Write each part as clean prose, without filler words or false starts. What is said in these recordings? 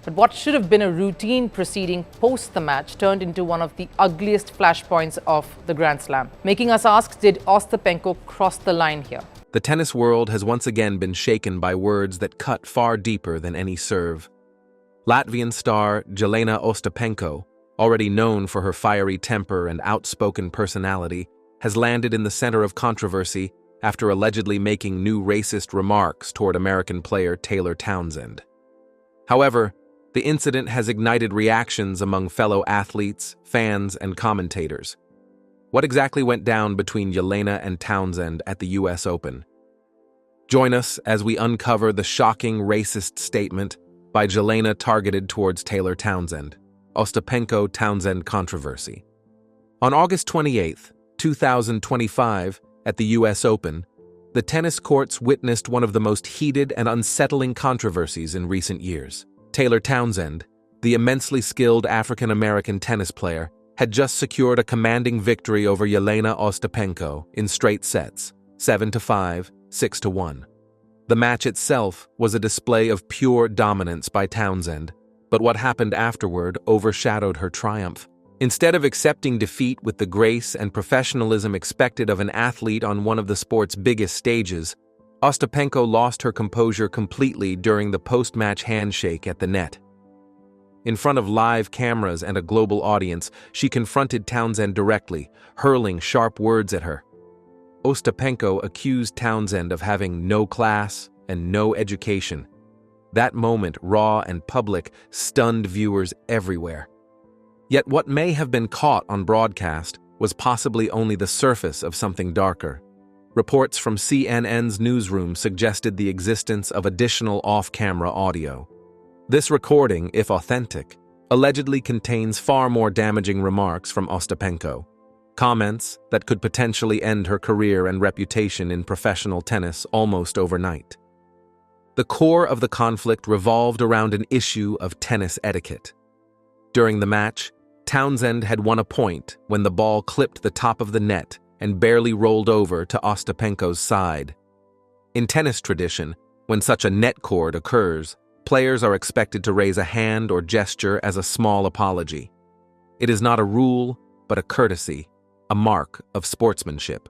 But what should have been a routine proceeding post the match turned into one of the ugliest flashpoints of the Grand Slam, making us ask, did Ostapenko cross the line here? The tennis world has once again been shaken by words that cut far deeper than any serve. Latvian star Jeļena Ostapenko, already known for her fiery temper and outspoken personality, has landed in the center of controversy after allegedly making new racist remarks toward American player Taylor Townsend. However, the incident has ignited reactions among fellow athletes, fans, and commentators. What exactly went down between Jeļena and Townsend at the US Open? Join us as we uncover the shocking racist statement by Jeļena targeted towards Taylor Townsend, Ostapenko-Townsend controversy. On August 28, 2025, at the US Open, the tennis courts witnessed one of the most heated and unsettling controversies in recent years. Taylor Townsend, the immensely skilled African-American tennis player, had just secured a commanding victory over Jeļena Ostapenko in straight sets, 7-5, 6-1. The match itself was a display of pure dominance by Townsend, but what happened afterward overshadowed her triumph. Instead of accepting defeat with the grace and professionalism expected of an athlete on one of the sport's biggest stages, Ostapenko lost her composure completely during the post-match handshake at the net. In front of live cameras and a global audience, she confronted Townsend directly, hurling sharp words at her. Ostapenko accused Townsend of having no class and no education. That moment, raw and public, stunned viewers everywhere. Yet what may have been caught on broadcast was possibly only the surface of something darker. Reports from CNN's newsroom suggested the existence of additional off-camera audio. This recording, if authentic, allegedly contains far more damaging remarks from Ostapenko, comments that could potentially end her career and reputation in professional tennis almost overnight. The core of the conflict revolved around an issue of tennis etiquette. During the match, Townsend had won a point when the ball clipped the top of the net and barely rolled over to Ostapenko's side. In tennis tradition, when such a net cord occurs, players are expected to raise a hand or gesture as a small apology. It is not a rule, but a courtesy, a mark of sportsmanship.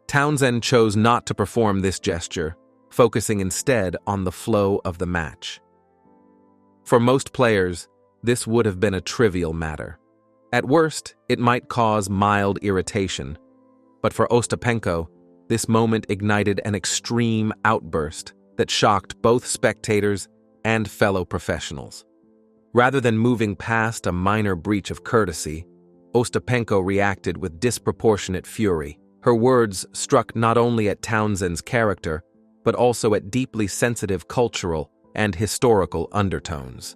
Townsend chose not to perform this gesture, focusing instead on the flow of the match. For most players, this would have been a trivial matter. At worst, it might cause mild irritation, but for Ostapenko, this moment ignited an extreme outburst that shocked both spectators and fellow professionals. Rather than moving past a minor breach of courtesy, Ostapenko reacted with disproportionate fury. Her words struck not only at Townsend's character, but also at deeply sensitive cultural and historical undertones.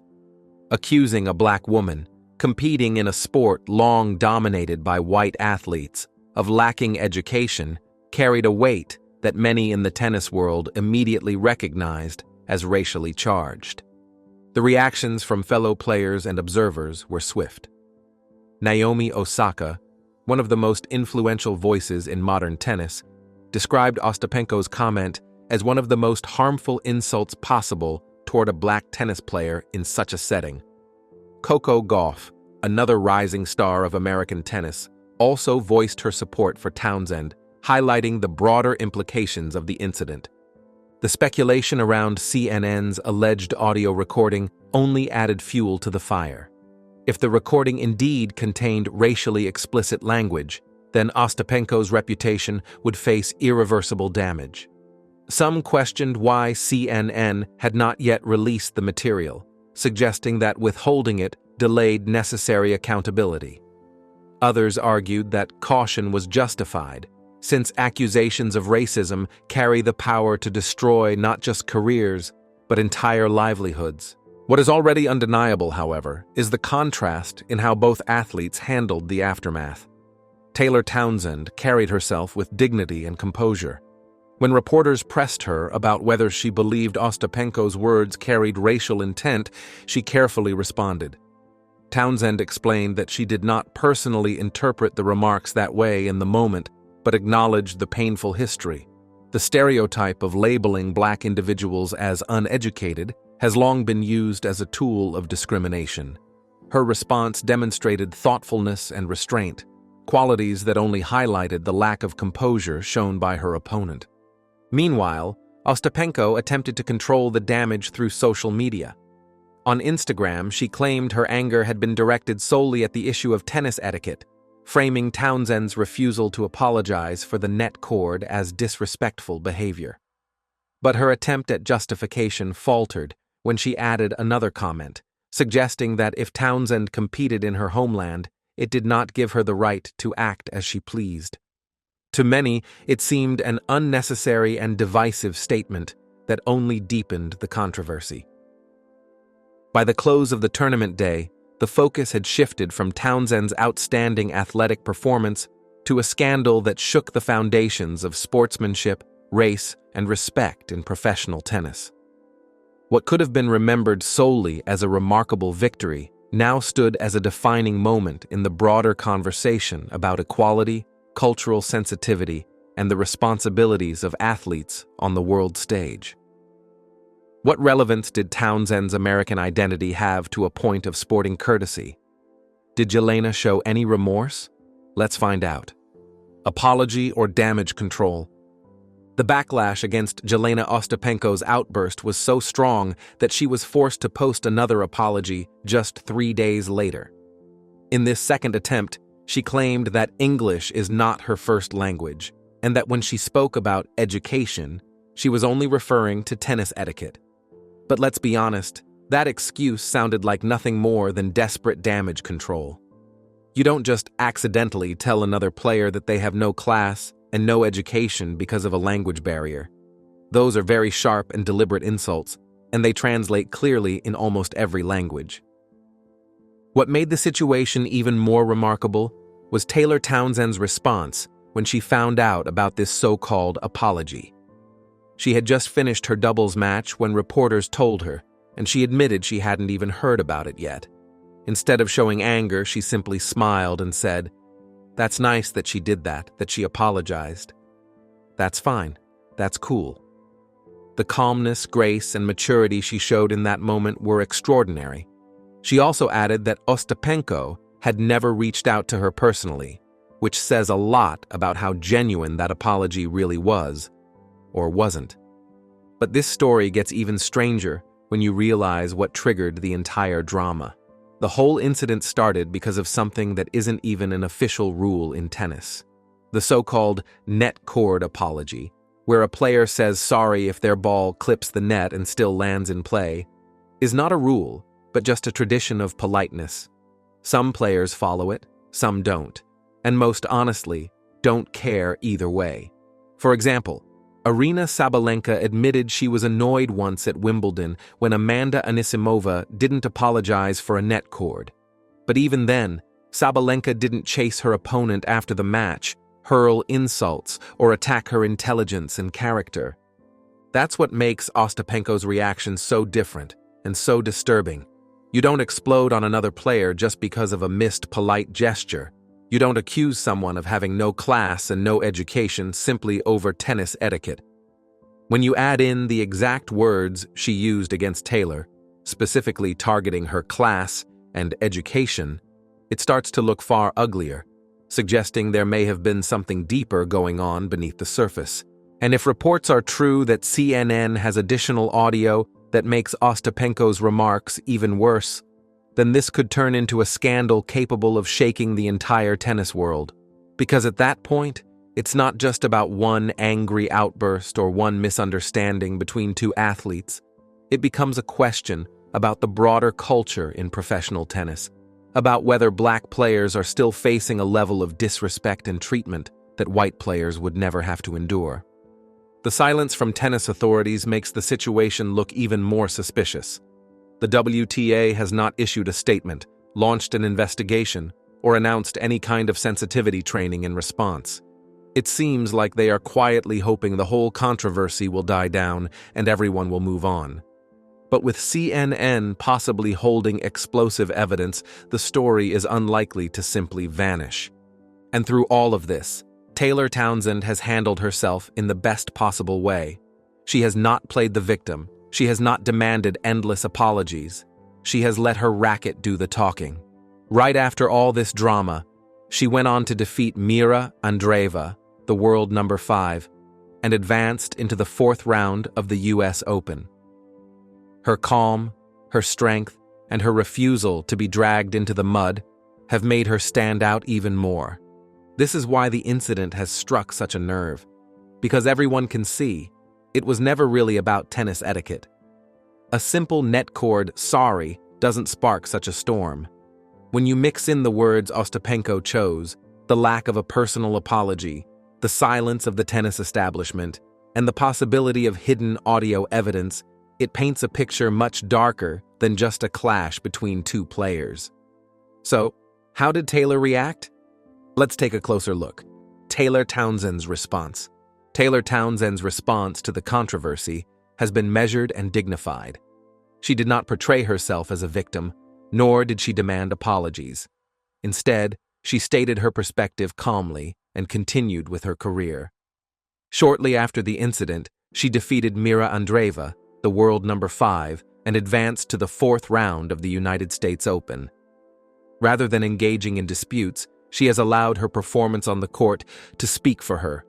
Accusing a black woman, competing in a sport long dominated by white athletes, of lacking education carried a weight that many in the tennis world immediately recognized as racially charged. The reactions from fellow players and observers were swift. Naomi Osaka, one of the most influential voices in modern tennis, described Ostapenko's comment as one of the most harmful insults possible toward a black tennis player in such a setting. Coco Gauff, another rising star of American tennis, also voiced her support for Townsend, highlighting the broader implications of the incident. The speculation around CNN's alleged audio recording only added fuel to the fire. If the recording indeed contained racially explicit language, then Ostapenko's reputation would face irreversible damage. Some questioned why CNN had not yet released the material, suggesting that withholding it delayed necessary accountability. Others argued that caution was justified, since accusations of racism carry the power to destroy not just careers, but entire livelihoods. What is already undeniable, however, is the contrast in how both athletes handled the aftermath. Taylor Townsend carried herself with dignity and composure. When reporters pressed her about whether she believed Ostapenko's words carried racial intent, she carefully responded. Townsend explained that she did not personally interpret the remarks that way in the moment, but acknowledged the painful history. The stereotype of labeling black individuals as uneducated has long been used as a tool of discrimination. Her response demonstrated thoughtfulness and restraint, qualities that only highlighted the lack of composure shown by her opponent. Meanwhile, Ostapenko attempted to control the damage through social media. On Instagram, she claimed her anger had been directed solely at the issue of tennis etiquette, framing Townsend's refusal to apologize for the net cord as disrespectful behavior. But her attempt at justification faltered when she added another comment, suggesting that if Townsend competed in her homeland, it did not give her the right to act as she pleased. To many, it seemed an unnecessary and divisive statement that only deepened the controversy. By the close of the tournament day, the focus had shifted from Townsend's outstanding athletic performance to a scandal that shook the foundations of sportsmanship, race, and respect in professional tennis. What could have been remembered solely as a remarkable victory now stood as a defining moment in the broader conversation about equality, cultural sensitivity, and the responsibilities of athletes on the world stage. What relevance did Townsend's American identity have to a point of sporting courtesy? Did Jeļena show any remorse? Let's find out. Apology or damage control? The backlash against Jeļena Ostapenko's outburst was so strong that she was forced to post another apology just 3 days later. In this second attempt, she claimed that English is not her first language, and that when she spoke about education, she was only referring to tennis etiquette. But let's be honest, that excuse sounded like nothing more than desperate damage control. You don't just accidentally tell another player that they have no class and no education because of a language barrier. Those are very sharp and deliberate insults, and they translate clearly in almost every language. What made the situation even more remarkable was Taylor Townsend's response when she found out about this so-called apology. She had just finished her doubles match when reporters told her, and she admitted she hadn't even heard about it yet. Instead of showing anger, she simply smiled and said, "That's nice that she did that she apologized. That's fine. That's cool." The calmness, grace, and maturity she showed in that moment were extraordinary. She also added that Ostapenko had never reached out to her personally, which says a lot about how genuine that apology really was, or wasn't. But this story gets even stranger when you realize what triggered the entire drama. The whole incident started because of something that isn't even an official rule in tennis. The so-called net cord apology, where a player says sorry if their ball clips the net and still lands in play, is not a rule, but just a tradition of politeness. Some players follow it, some don't, and most honestly, don't care either way. For example, Aryna Sabalenka admitted she was annoyed once at Wimbledon when Amanda Anisimova didn't apologize for a net cord. But even then, Sabalenka didn't chase her opponent after the match, hurl insults, or attack her intelligence and character. That's what makes Ostapenko's reaction so different and so disturbing. You don't explode on another player just because of a missed polite gesture. You don't accuse someone of having no class and no education simply over tennis etiquette. When you add in the exact words she used against Taylor, specifically targeting her class and education, it starts to look far uglier, suggesting there may have been something deeper going on beneath the surface. And if reports are true that CNN has additional audio that makes Ostapenko's remarks even worse, then this could turn into a scandal capable of shaking the entire tennis world. Because at that point, it's not just about one angry outburst or one misunderstanding between two athletes. It becomes a question about the broader culture in professional tennis, about whether black players are still facing a level of disrespect and treatment that white players would never have to endure. The silence from tennis authorities makes the situation look even more suspicious. The WTA has not issued a statement, launched an investigation, or announced any kind of sensitivity training in response. It seems like they are quietly hoping the whole controversy will die down and everyone will move on. But with CNN possibly holding explosive evidence, the story is unlikely to simply vanish. And through all of this, Taylor Townsend has handled herself in the best possible way. She has not played the victim, She has not demanded endless apologies. She has let her racket do the talking. Right after all this drama, she went on to defeat Mira Andreeva, the world number 5, and advanced into the 4th round of the US Open. Her calm, her strength, and her refusal to be dragged into the mud have made her stand out even more. This is why the incident has struck such a nerve, because everyone can see it was never really about tennis etiquette. A simple net cord "sorry" doesn't spark such a storm. When you mix in the words Ostapenko chose, the lack of a personal apology, the silence of the tennis establishment, and the possibility of hidden audio evidence, it paints a picture much darker than just a clash between two players. So, how did Taylor react? Let's take a closer look. Taylor Townsend's response. Taylor Townsend's response to the controversy has been measured and dignified. She did not portray herself as a victim, nor did she demand apologies. Instead, she stated her perspective calmly and continued with her career. Shortly after the incident, she defeated Mira Andreeva, the world number 5, and advanced to the 4th round of the United States Open. Rather than engaging in disputes, she has allowed her performance on the court to speak for her.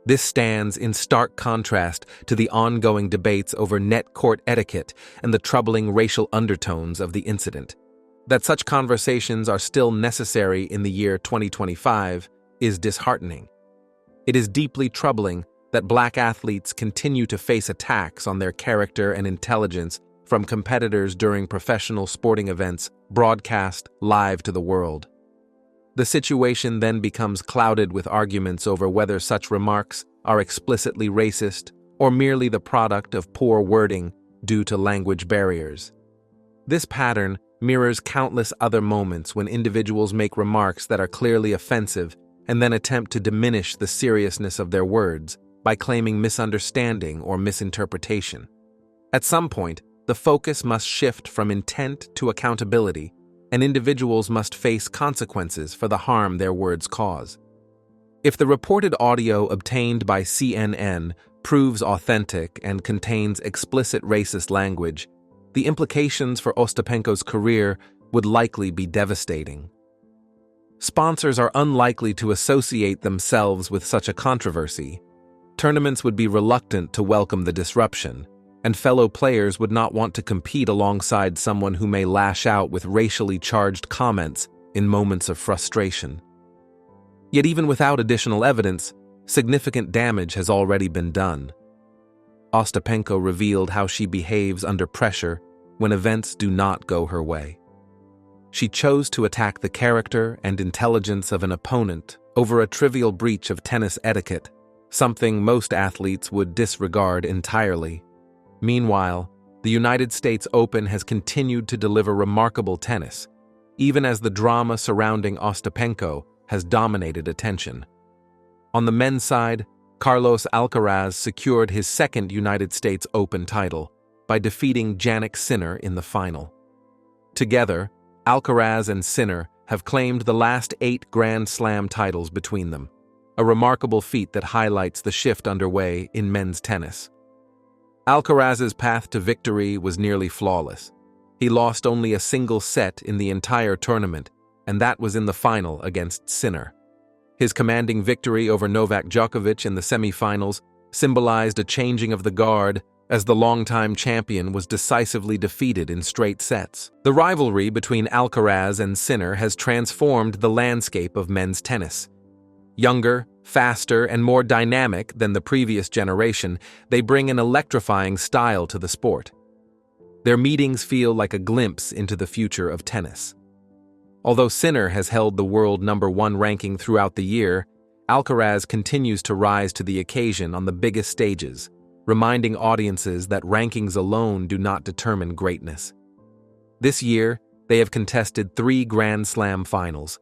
This stands in stark contrast to the ongoing debates over net court etiquette and the troubling racial undertones of the incident. That such conversations are still necessary in the year 2025 is disheartening. It is deeply troubling that Black athletes continue to face attacks on their character and intelligence from competitors during professional sporting events broadcast live to the world. The situation then becomes clouded with arguments over whether such remarks are explicitly racist or merely the product of poor wording due to language barriers. This pattern mirrors countless other moments when individuals make remarks that are clearly offensive and then attempt to diminish the seriousness of their words by claiming misunderstanding or misinterpretation. At some point, the focus must shift from intent to accountability, and individuals must face consequences for the harm their words cause. If the reported audio obtained by CNN proves authentic and contains explicit racist language, the implications for Ostapenko's career would likely be devastating. Sponsors are unlikely to associate themselves with such a controversy. Tournaments would be reluctant to welcome the disruption, and fellow players would not want to compete alongside someone who may lash out with racially charged comments in moments of frustration. Yet even without additional evidence, significant damage has already been done. Ostapenko revealed how she behaves under pressure when events do not go her way. She chose to attack the character and intelligence of an opponent over a trivial breach of tennis etiquette, something most athletes would disregard entirely. Meanwhile, the United States Open has continued to deliver remarkable tennis, even as the drama surrounding Ostapenko has dominated attention. On the men's side, Carlos Alcaraz secured his 2nd United States Open title by defeating Jannik Sinner in the final. Together, Alcaraz and Sinner have claimed the last 8 Grand Slam titles between them, a remarkable feat that highlights the shift underway in men's tennis. Alcaraz's path to victory was nearly flawless. He lost only a single set in the entire tournament, and that was in the final against Sinner. His commanding victory over Novak Djokovic in the semifinals symbolized a changing of the guard as the longtime champion was decisively defeated in straight sets. The rivalry between Alcaraz and Sinner has transformed the landscape of men's tennis. Younger, faster, and more dynamic than the previous generation, they bring an electrifying style to the sport. Their meetings feel like a glimpse into the future of tennis. Although Sinner has held the world number 1 ranking throughout the year, Alcaraz continues to rise to the occasion on the biggest stages, reminding audiences that rankings alone do not determine greatness. This year, they have contested 3 Grand Slam finals.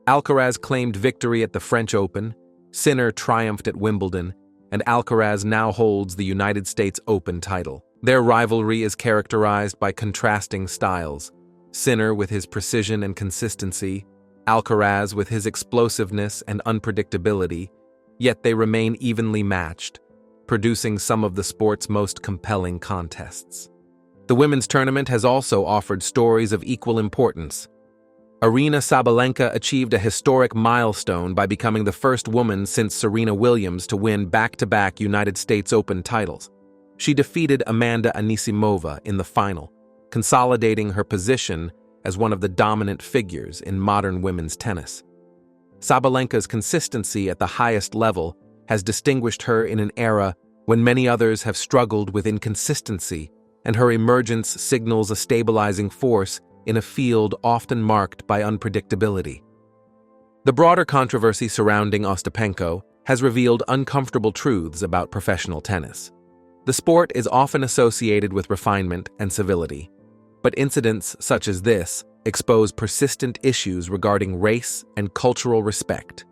Alcaraz claimed victory at the French Open, Sinner triumphed at Wimbledon, and Alcaraz now holds the United States Open title. Their rivalry is characterized by contrasting styles, Sinner with his precision and consistency, Alcaraz with his explosiveness and unpredictability, yet they remain evenly matched. producing some of the sport's most compelling contests. The women's tournament has also offered stories of equal importance. Aryna Sabalenka achieved a historic milestone by becoming the first woman since Serena Williams to win back-to-back United States Open titles. She defeated Amanda Anisimova in the final, consolidating her position as one of the dominant figures in modern women's tennis. Sabalenka's consistency at the highest level has distinguished her in an era when many others have struggled with inconsistency, and her emergence signals a stabilizing force in a field often marked by unpredictability. The broader controversy surrounding Ostapenko has revealed uncomfortable truths about professional tennis. The sport is often associated with refinement and civility, but incidents such as this expose persistent issues regarding race and cultural respect.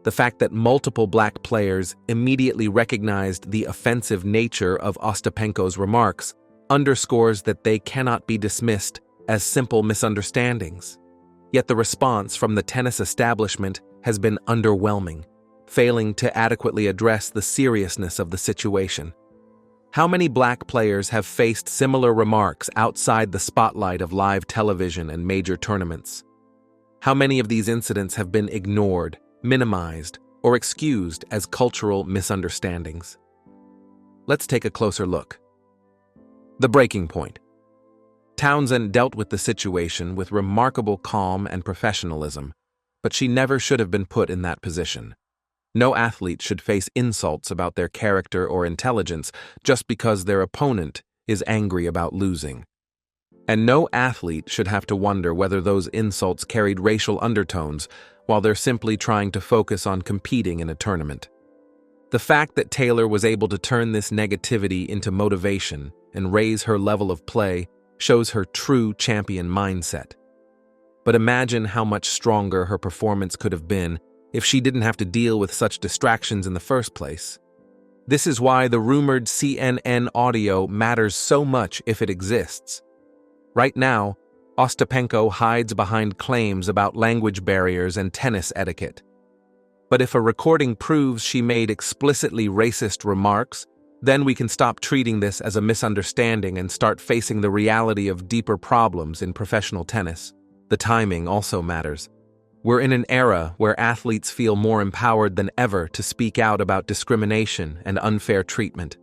The fact that multiple black players immediately recognized the offensive nature of Ostapenko's remarks underscores that they cannot be dismissed as simple misunderstandings. Yet the response from the tennis establishment has been underwhelming, failing to adequately address the seriousness of the situation. How many black players have faced similar remarks outside the spotlight of live television and major tournaments? How many of these incidents have been ignored, minimized, or excused as cultural misunderstandings? Let's take a closer look. The breaking point. Townsend dealt with the situation with remarkable calm and professionalism, but she never should have been put in that position. No athlete should face insults about their character or intelligence just because their opponent is angry about losing. And no athlete should have to wonder whether those insults carried racial undertones while they're simply trying to focus on competing in a tournament. The fact that Taylor was able to turn this negativity into motivation and raise her level of play shows her true champion mindset. But imagine how much stronger her performance could have been if she didn't have to deal with such distractions in the first place. This is why the rumored CNN audio matters so much if it exists. Right now, Ostapenko hides behind claims about language barriers and tennis etiquette. But if a recording proves she made explicitly racist remarks, then we can stop treating this as a misunderstanding and start facing the reality of deeper problems in professional tennis. The timing also matters. We're in an era where athletes feel more empowered than ever to speak out about discrimination and unfair treatment.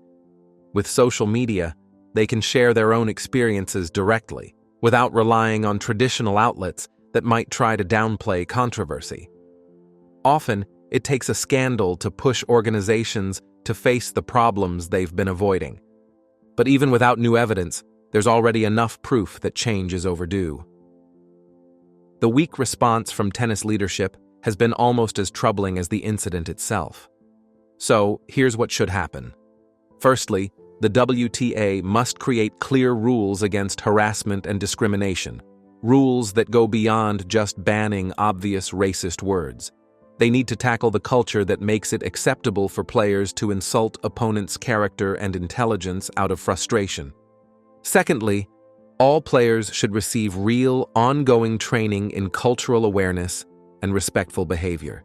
With social media, they can share their own experiences directly, without relying on traditional outlets that might try to downplay controversy. Often, it takes a scandal to push organizations to face the problems they've been avoiding. But even without new evidence, there's already enough proof that change is overdue. The weak response from tennis leadership has been almost as troubling as the incident itself. So, here's what should happen. Firstly, the WTA must create clear rules against harassment and discrimination, rules that go beyond just banning obvious racist words. They need to tackle the culture that makes it acceptable for players to insult opponents' character and intelligence out of frustration. Secondly, all players should receive real, ongoing training in cultural awareness and respectful behavior.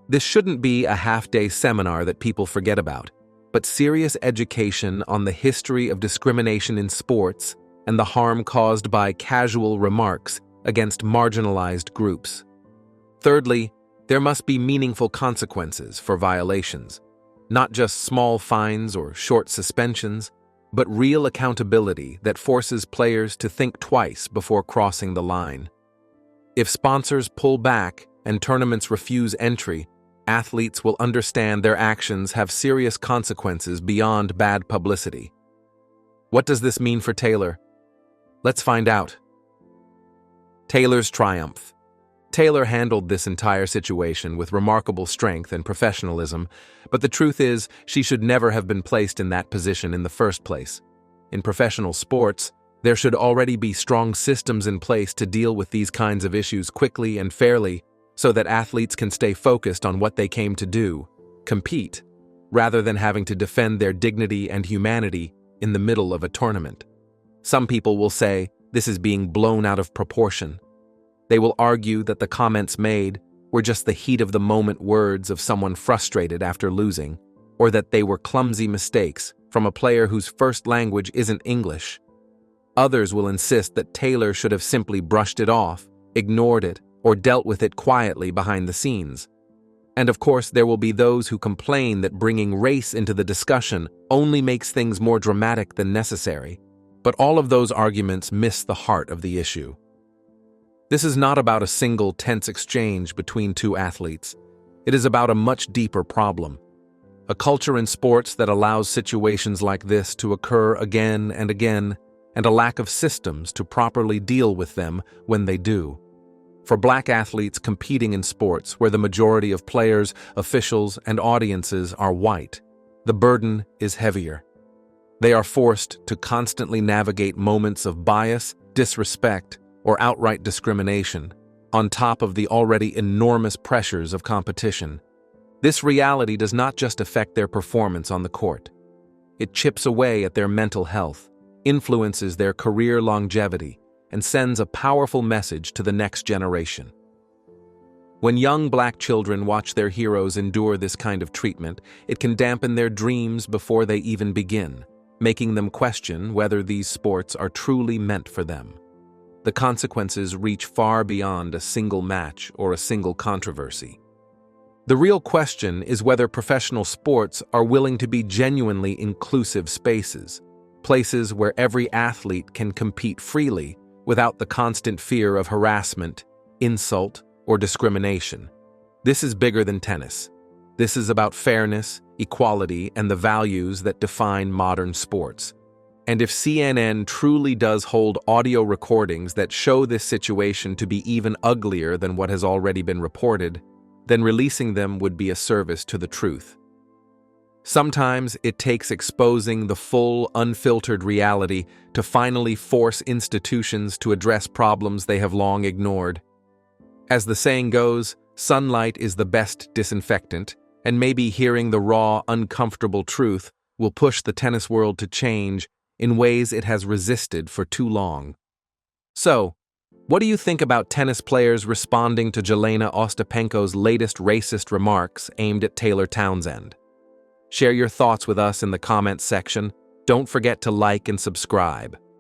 This shouldn't be a half-day seminar that people forget about, but serious education on the history of discrimination in sports and the harm caused by casual remarks against marginalized groups. Thirdly, there must be meaningful consequences for violations, not just small fines or short suspensions, but real accountability that forces players to think twice before crossing the line. If sponsors pull back and tournaments refuse entry, athletes will understand their actions have serious consequences beyond bad publicity. What does this mean for Taylor? Let's find out. Taylor's triumph. Taylor handled this entire situation with remarkable strength and professionalism, but the truth is, she should never have been placed in that position in the first place. In professional sports, there should already be strong systems in place to deal with these kinds of issues quickly and fairly, so that athletes can stay focused on what they came to do, compete, rather than having to defend their dignity and humanity in the middle of a tournament. Some people will say this is being blown out of proportion. They will argue that the comments made were just the heat-of-the-moment words of someone frustrated after losing. or that they were clumsy mistakes from a player whose first language isn't English. Others will insist that Taylor should have simply brushed it off, ignored it, or dealt with it quietly behind the scenes. And of course, there will be those who complain that bringing race into the discussion only makes things more dramatic than necessary. But all of those arguments miss the heart of the issue. This is not about a single tense exchange between two athletes. It is about a much deeper problem. A culture in sports that allows situations like this to occur again and again, and a lack of systems to properly deal with them when they do. For Black athletes competing in sports where the majority of players, officials, and audiences are white, the burden is heavier. They are forced to constantly navigate moments of bias, disrespect, or outright discrimination, on top of the already enormous pressures of competition. This reality does not just affect their performance on the court. It chips away at their mental health, influences their career longevity, and sends a powerful message to the next generation. When young Black children watch their heroes endure this kind of treatment, it can dampen their dreams before they even begin, making them question whether these sports are truly meant for them. The consequences reach far beyond a single match or a single controversy. The real question is whether professional sports are willing to be genuinely inclusive spaces, places where every athlete can compete freely without the constant fear of harassment, insult, or discrimination. This is bigger than tennis. This is about fairness, equality, and the values that define modern sports. And if CNN truly does hold audio recordings that show this situation to be even uglier than what has already been reported, then releasing them would be a service to the truth. Sometimes it takes exposing the full, unfiltered reality to finally force institutions to address problems they have long ignored. As the saying goes, sunlight is the best disinfectant, and maybe hearing the raw, uncomfortable truth will push the tennis world to change in ways it has resisted for too long. So, what do you think about tennis players responding to Jeļena Ostapenko's latest racist remarks aimed at Taylor Townsend? Share your thoughts with us in the comments section. Don't forget to like and subscribe.